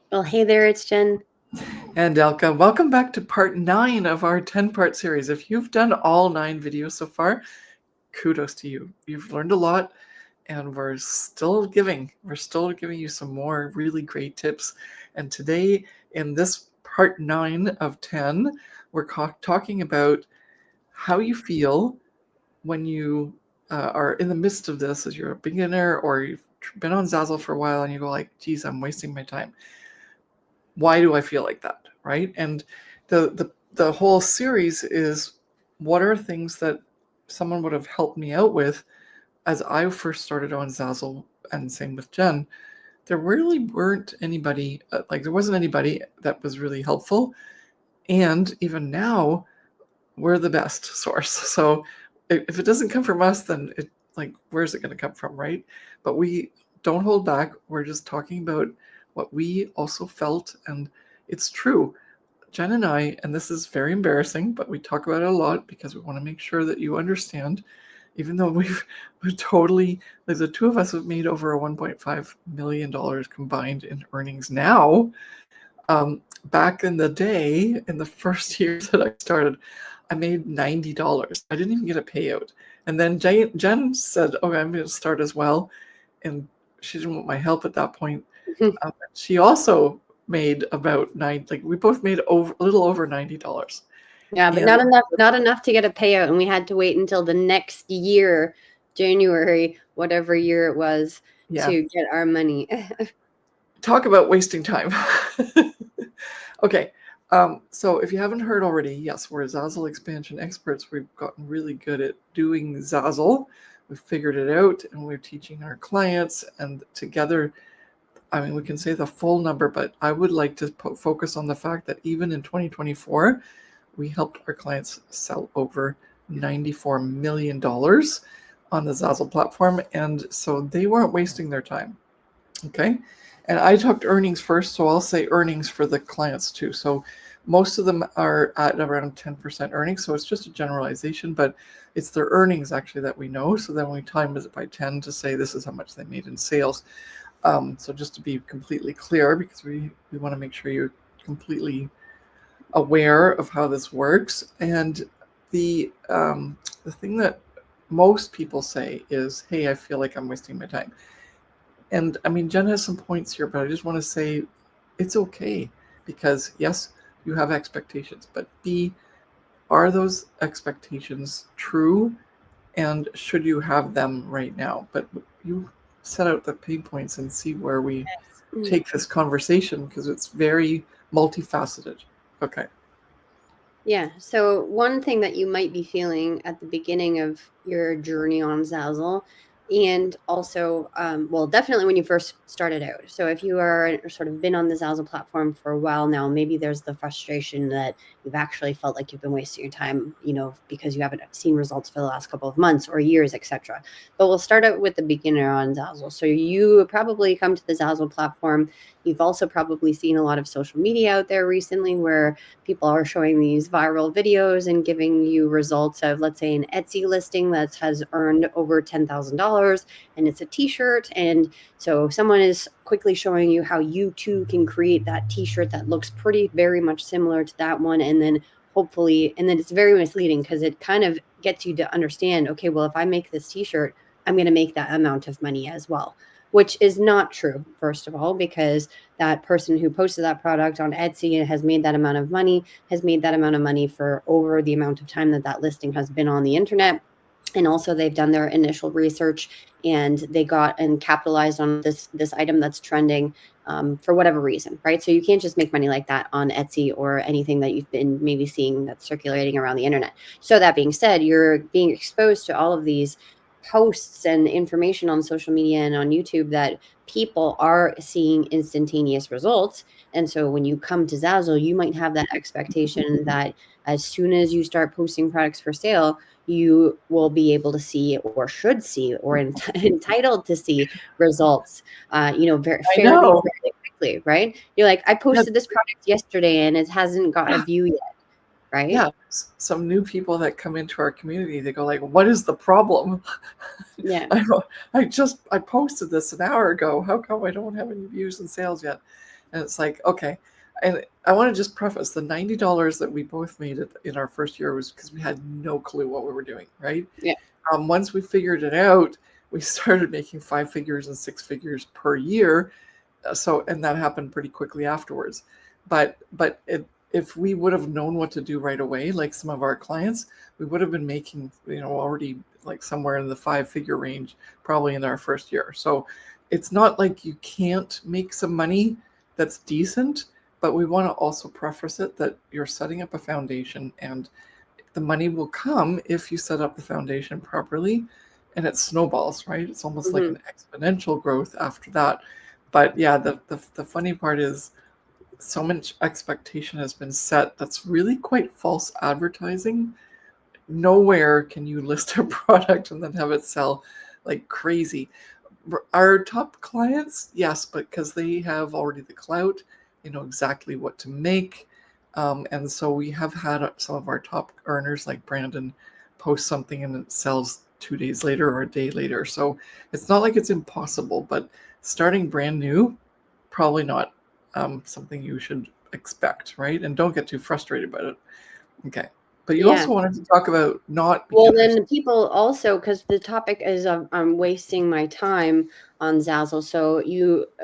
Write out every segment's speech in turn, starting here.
Well, hey there, it's Jen. And Elke, welcome back to part 9 of our 10-part series. If you've done all 9 videos so far, kudos to you. You've learned a lot, and we're still giving. We're still giving you some more really great tips. And today, in this part 9 of 10, we're talking about how you feel when you are in the midst of this, as you're a beginner or you've been on Zazzle for a while and you go like, geez, I'm wasting my time. Why do I feel like that, right? And the whole series is, what are things that someone would have helped me out with as I first started on Zazzle, and same with Jen. There really weren't anybody, there wasn't anybody that was really helpful, and even now we're the best source. So if it doesn't come from us, then where's it going to come from, right? But we don't hold back. We're just talking about what we also felt, and it's true. Jen and I, and this is very embarrassing, but we talk about it a lot because we want to make sure that you understand, even though we've totally, like, the two of us have made over a $1.5 million combined in earnings now. Back in the day, in the first year that I started, I made $90. I didn't even get a payout. And then Jen said, okay, I'm going to start as well. And she didn't want my help at that point. She also made about we both made a little over $90. Yeah, but And not enough to get a payout, and we had to wait until the next year, January, whatever year it was, yeah, to get our money. talk about wasting time. Okay, so if you haven't heard already, yes, we're Zazzle expansion experts. We've gotten really good at doing Zazzle. We've figured it out, and we're teaching our clients. And together, I mean, we can say the full number, but I would like to focus on the fact that even in 2024, we helped our clients sell over $94 million on the Zazzle platform. And so they weren't wasting their time. Okay. And I talked earnings first, so I'll say earnings for the clients too. So most of them are at around 10% earnings. So it's just a generalization, but it's their earnings actually that we know. So then we time it by 10 to say this is how much they made in sales. So just to be completely clear, because we want to make sure you're completely aware of how this works. And the thing that most people say is, hey, I feel like I'm wasting my time. And I mean, Jen has some points here, but I just want to say it's okay, because yes, you have expectations, but B, are those expectations true? And should you have them right now? But you set out the pain points and see where we take this conversation, because it's very multifaceted. Okay. Yeah. So one thing that you might be feeling at the beginning of your journey on Zazzle, and also, well, definitely when you first started out. So if you are sort of been on the Zazzle platform for a while now, maybe there's the frustration that you've actually felt like you've been wasting your time, because you haven't seen results for the last couple of months or years, etc. But we'll start out with the beginner on Zazzle. So you probably come to the Zazzle platform. You've also probably seen a lot of social media out there recently where people are showing these viral videos and giving you results of, let's say, an Etsy listing that has earned over $10,000, and it's a t-shirt. And so someone is quickly showing you how you too can create that t-shirt that looks pretty very much similar to that one. And then hopefully, and then it's very misleading because it kind of gets you to understand, okay, well, if I make this t-shirt, I'm going to make that amount of money as well, which is not true, first of all, because that person who posted that product on Etsy and has made that amount of money has made that amount of money for over the amount of time that that listing has been on the internet. And also they've done their initial research and they got and capitalized on this item that's trending, for whatever reason, right? So you can't just make money like that on Etsy or anything that you've been maybe seeing that's circulating around the internet. So that being said, you're being exposed to all of these posts and information on social media and on YouTube that people are seeing instantaneous results. And so when you come to Zazzle, you might have that expectation that as soon as you start posting products for sale, you will be able to see or should see or entitled to see results, very I fairly, know. fairly quickly, right? You're like, I Yeah, posted this product yesterday and it hasn't got a view yet, right? yeah. Some new people that come into our community, they go like, what is the problem? Yeah. I posted this an hour ago. How come I don't have any views and sales yet? And it's like, okay. And I want to just preface the $90 that we both made in our first year was because we had no clue what we were doing, right? Yeah. Once we figured it out, we started making 5 figures and 6 figures per year. So, and that happened pretty quickly afterwards. But if we would have known what to do right away, like some of our clients, we would have been making, already like somewhere in the 5 figure range, probably in our first year. So it's not like you can't make some money that's decent, but we want to also preface it that you're setting up a foundation, and the money will come if you set up the foundation properly, and it snowballs, right? It's almost like Mhm. an exponential growth after that. But yeah, the funny part is so much expectation has been set that's really quite false advertising. Nowhere can you list a product and then have it sell like crazy. Our top clients, yes, but because they have already the clout, they know exactly what to make. And so we have had some of our top earners, like Brandon, post something and it sells 2 days later or a day later. So it's not like it's impossible, but starting brand new, probably not something you should expect, right? And don't get too frustrated about it. Okay. But you Yeah. also wanted to talk about not Well, beginners. then people also, because the topic is I'm wasting my time on Zazzle. So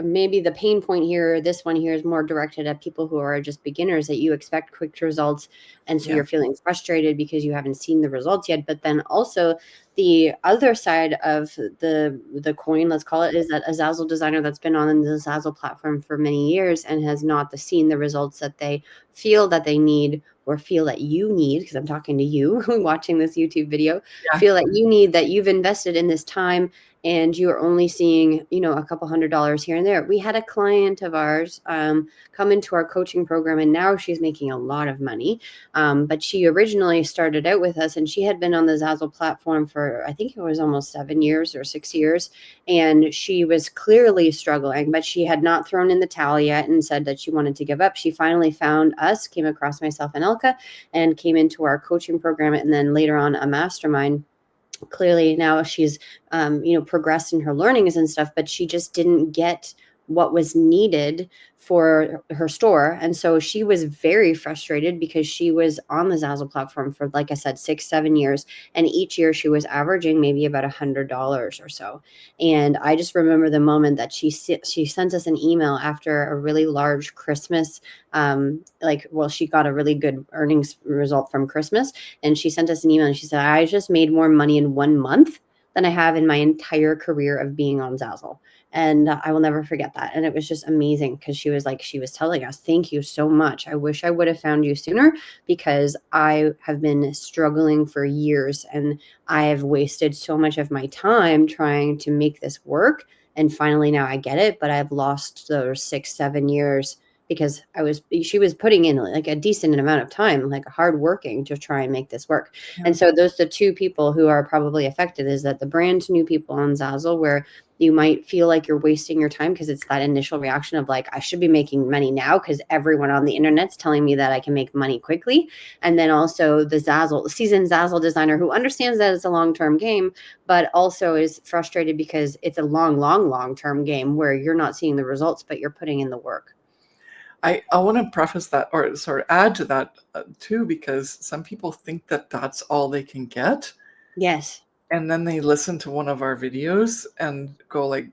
maybe the pain point here, this one here is more directed at people who are just beginners, that you expect quick results. And so Yeah. you're feeling frustrated because you haven't seen the results yet. But then also the other side of the coin, let's call it, is that a Zazzle designer that's been on the Zazzle platform for many years and has not seen the results that they feel that they need, or feel that you need, because I'm talking to you watching this YouTube video, Yeah. feel that you need, that you've invested in this time and you're only seeing, a couple $100 here and there. We had a client of ours come into our coaching program, and now she's making a lot of money. But she originally started out with us, and she had been on the Zazzle platform for, I think it was almost 7 years or 6 years. And she was clearly struggling, but she had not thrown in the towel yet and said that she wanted to give up. She finally found us, came across myself and Elke, and came into our coaching program, and then later on a mastermind. Clearly now she's progressed in her learnings and stuff, but she just didn't get what was needed for her store. And so she was very frustrated because she was on the Zazzle platform for, like I said, 6-7 years, and each year she was averaging maybe about $100 or so. And I just remember the moment that she sent us an email after a really large Christmas, she got a really good earnings result from Christmas, and she sent us an email and she said, I just made more money in 1 month than I have in my entire career of being on Zazzle. And I will never forget that. And it was just amazing because she was telling us, thank you so much. I wish I would have found you sooner, because I have been struggling for years and I have wasted so much of my time trying to make this work. And finally now I get it, but I've lost those 6-7 years because she was putting in like a decent amount of time, like hard working to try and make this work. Yeah. And so those the two people who are probably affected, is that the brand new people on Zazzle, where you might feel like you're wasting your time because it's that initial reaction of like, I should be making money now because everyone on the internet's telling me that I can make money quickly. And then also the seasoned Zazzle designer who understands that it's a long-term game, but also is frustrated because it's a long-term game where you're not seeing the results, but you're putting in the work. I want to preface that, or sort of add to that too, because some people think that that's all they can get. Yes. And then they listen to one of our videos and go like,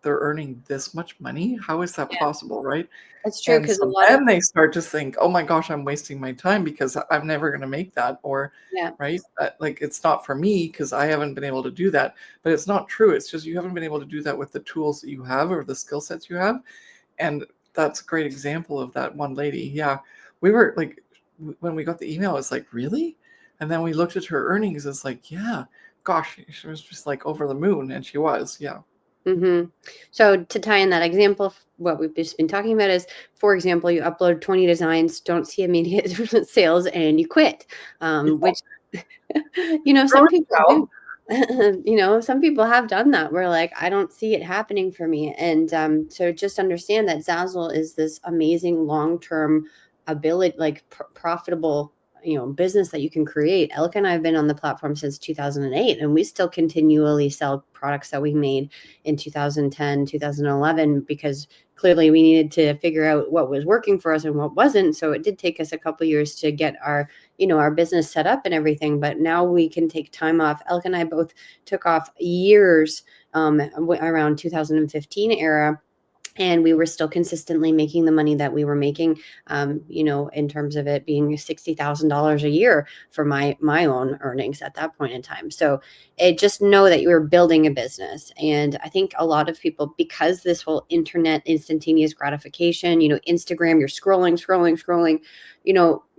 they're earning this much money? How is that Yeah, possible, right? that's true, And because a so lot of then they start to think, oh my gosh, I'm wasting my time because I'm never going to make that. Or, yeah. right? Like it's not for me because I haven't been able to do that. But it's not true. It's just you haven't been able to do that with the tools that you have or the skill sets you have. And that's a great example of that one lady. Yeah. We were like, when we got the email, it's like, really? And then we looked at her earnings. It's like, yeah, gosh, she was just like over the moon. And she was, yeah. Mm-hmm. So to tie in that example, what we've just been talking about is, for example, you upload 20 designs, don't see immediate sales, and you quit, Yeah. which, Throw some in the people towel. do. Some people have done that, where like, I don't see it happening for me. And so just understand that Zazzle is this amazing long-term ability, like profitable business that you can create. Elke and I have been on the platform since 2008, and we still continually sell products that we made in 2010, 2011, because clearly we needed to figure out what was working for us and what wasn't. So it did take us a couple years to get our business set up and everything, but now we can take time off. Elke and I both took off years around 2015 era, and we were still consistently making the money that we were making, in terms of it being $60,000 a year for my own earnings at that point in time. So just know that you're building a business. And I think a lot of people, because this whole internet instantaneous gratification, Instagram, you're scrolling,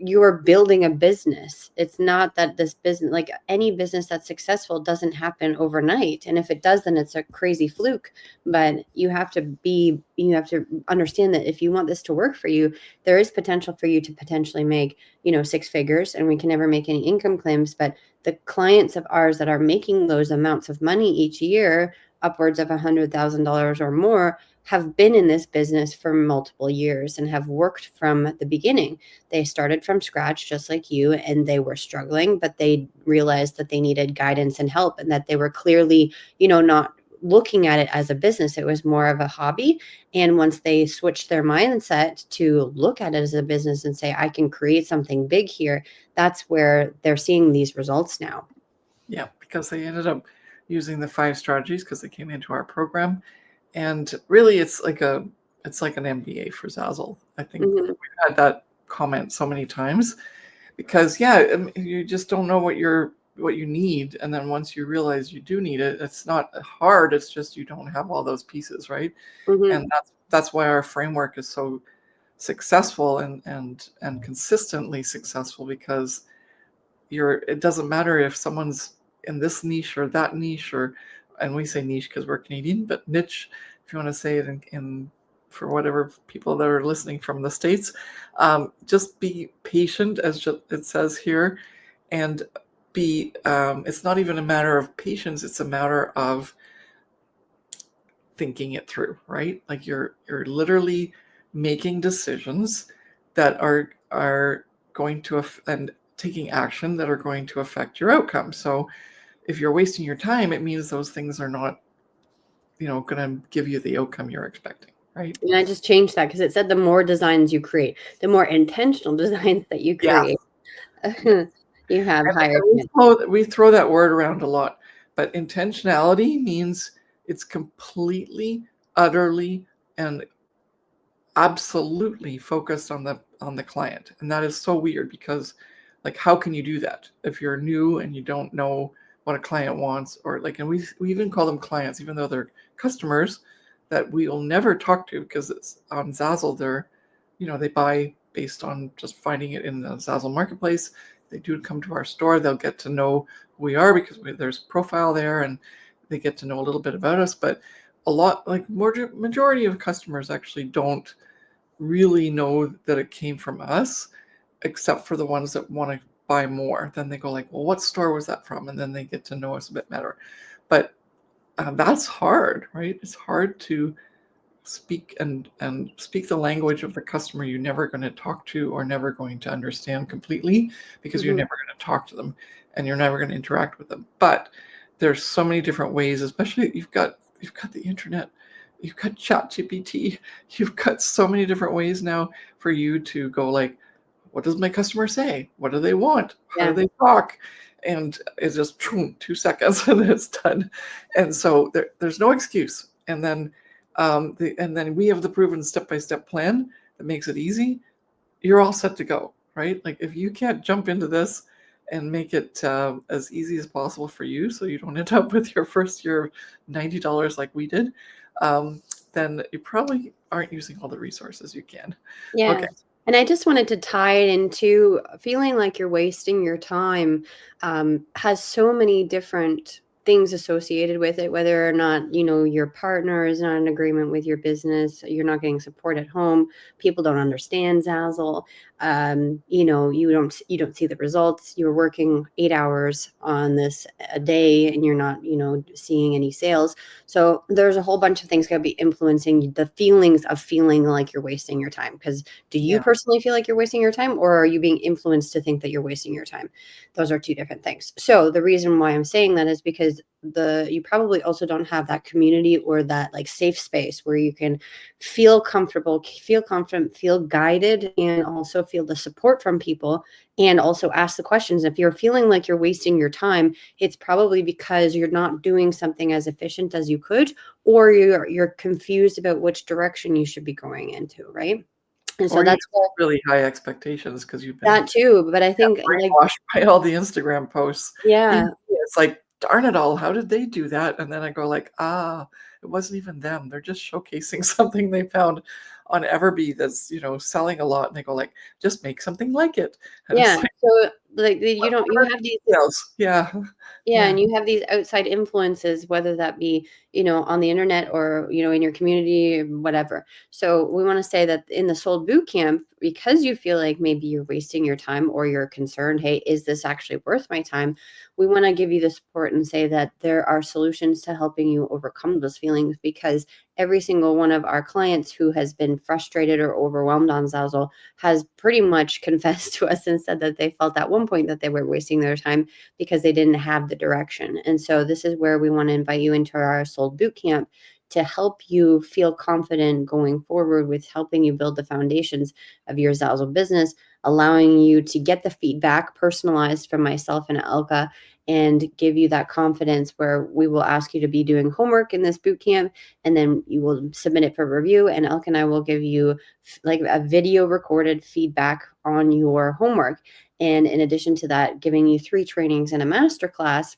you're building a business. It's not that this business, like any business that's successful, doesn't happen overnight. And if it does, then it's a crazy fluke. But you have to understand that if you want this to work for you, there is potential for you to potentially make, 6 figures, and we can never make any income claims. But the clients of ours that are making those amounts of money each year, upwards of $100,000 or more, have been in this business for multiple years and have worked from the beginning. They started from scratch just like you, and they were struggling, but they realized that they needed guidance and help, and that they were clearly, not looking at it as a business. It was more of a hobby. And once they switched their mindset to look at it as a business and say, I can create something big here, that's where they're seeing these results now. Yeah, because they ended up using the 5 strategies because they came into our program. And really it's like an MBA for Zazzle. I think we've had that comment so many times because you just don't know what you need, and then once you realize you do need it, it's not hard, it's just you don't have all those pieces, right? And that's why our framework is so successful and consistently successful, because it doesn't matter if someone's in this niche or that niche, and we say niche because we're Canadian, but niche, if you want to say it in for whatever people that are listening from the States, just be patient, as it says here, and it's not even a matter of patience, it's a matter of thinking it through, right? Like you're literally making decisions that are going to and taking action that are going to affect your outcome. So if you're wasting your time, it means those things are not, going to give you the outcome you're expecting, right? And I just changed that because it said the more designs you create, the more intentional designs that you Yeah. create, you have higher chance. We throw that word around a lot, but intentionality means it's completely, utterly, and absolutely focused on the client. And that is so weird because, like, how can you do that if you're new and you don't know what a client wants? Or like, and we even call them clients even though they're customers that we will never talk to, because it's on Zazzle. They're, they buy based on just finding it in the Zazzle marketplace. They do come to our store, they'll get to know who we are because there's a profile there, and they get to know a little bit about us. But a lot, like majority of customers actually don't really know that it came from us, except for the ones that want to buy more. Then they go like, well, what store was that from? And then they get to know us a bit better. But that's hard, right? It's hard to speak and speak the language of the customer you're never going to talk to or never going to understand completely, because you're never going to talk to them and you're never going to interact with them. But there's so many different ways, especially you've got the internet, you've got ChatGPT, you've got so many different ways now for you to go like, what does my customer say? What do they want? How do they talk? And it's just 2 seconds and it's done. And so there's no excuse. And then we have the proven step-by-step plan that makes it easy. You're all set to go, right? Like if you can't jump into this and make it as easy as possible for you, so you don't end up with your first year of $90 like we did, then you probably aren't using all the resources you can. Yeah. Okay. And I just wanted to tie it into feeling like you're wasting your time, has so many different things associated with it, whether or not, your partner is not in agreement with your business, you're not getting support at home, people don't understand Zazzle, you don't see the results, you're working 8 hours on this a day and you're not, seeing any sales. So there's a whole bunch of things going to be influencing the feelings of feeling like you're wasting your time. Because do you Yeah. personally feel like you're wasting your time, or are you being influenced to think that you're wasting your time? Those are two different things. So the reason why I'm saying that is because you probably also don't have that community or that like safe space where you can feel comfortable, feel confident, feel guided, and also feel the support from people, and also ask the questions. If you're feeling like you're wasting your time, it's probably because you're not doing something as efficient as you could, or you're confused about which direction you should be going into, right? And so Or you that's have what really high expectations because you've been that too. But I think like, brainwashed by all the Instagram posts. Even yeah, me, it's like, darn it all, how did they do that? And then I go like, it wasn't even them. They're just showcasing something they found on Everbee that's, selling a lot. And they go like, just make something like it. And yeah. it's like, So like you what are have the these. details? Yeah. Yeah, Yeah. and you have these outside influences, whether that be, on the internet or, in your community, whatever. So we want to say that in the Sold Boot Camp, because you feel like maybe you're wasting your time or you're concerned, hey, is this actually worth my time? We want to give you the support and say that there are solutions to helping you overcome those feelings, because every single one of our clients who has been frustrated or overwhelmed on Zazzle has pretty much confessed to us and said that they felt at one point that they were wasting their time because they didn't have the direction. And so this is where we want to invite you into our Sold Boot Camp to help you feel confident going forward with helping you build the foundations of your Zazzle business, allowing you to get the feedback personalized from myself and Elke, and give you that confidence where we will ask you to be doing homework in this boot camp, and then you will submit it for review, and Elke and I will give you like a video recorded feedback on your homework. And in addition to that, giving you 3 trainings and a masterclass,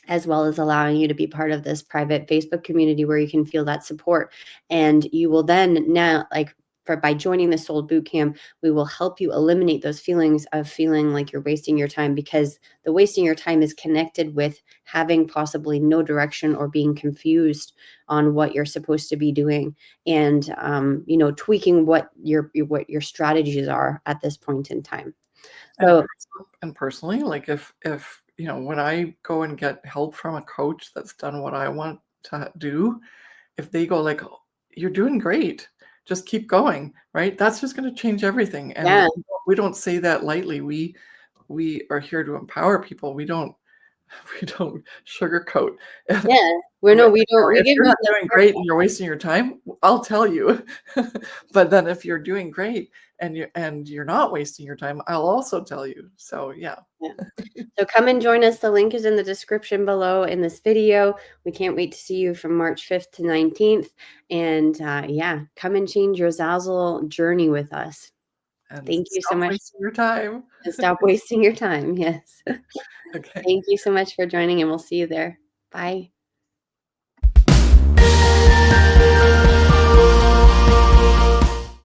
as well as allowing you to be part of this private Facebook community where you can feel that support. And you will then now, like, by joining the Sold Boot Camp, we will help you eliminate those feelings of feeling like you're wasting your time, because the wasting your time is connected with having possibly no direction or being confused on what you're supposed to be doing, and tweaking what your strategies are at this point in time. And So personally, like if when I go and get help from a coach that's done what I want to do, if they go like, "Oh, you're doing great, just keep going," right? That's just going to change everything. And yeah, we don't say that lightly. We are here to empower people. We don't we don't sugarcoat. yeah, we no, we don't. We If give you're out not the doing great and you're wasting your time, I'll tell you. But then if you're doing great and you're not wasting your time, I'll also tell you. So yeah. yeah. So come and join us. The link is in the description below in this video. We can't wait to see you from March 5th to 19th. And yeah, come and change your Zazzle journey with us. And Thank you so stop much. wasting your time. And stop wasting your time. Yes. Okay. Thank you so much for joining, and we'll see you there. Bye.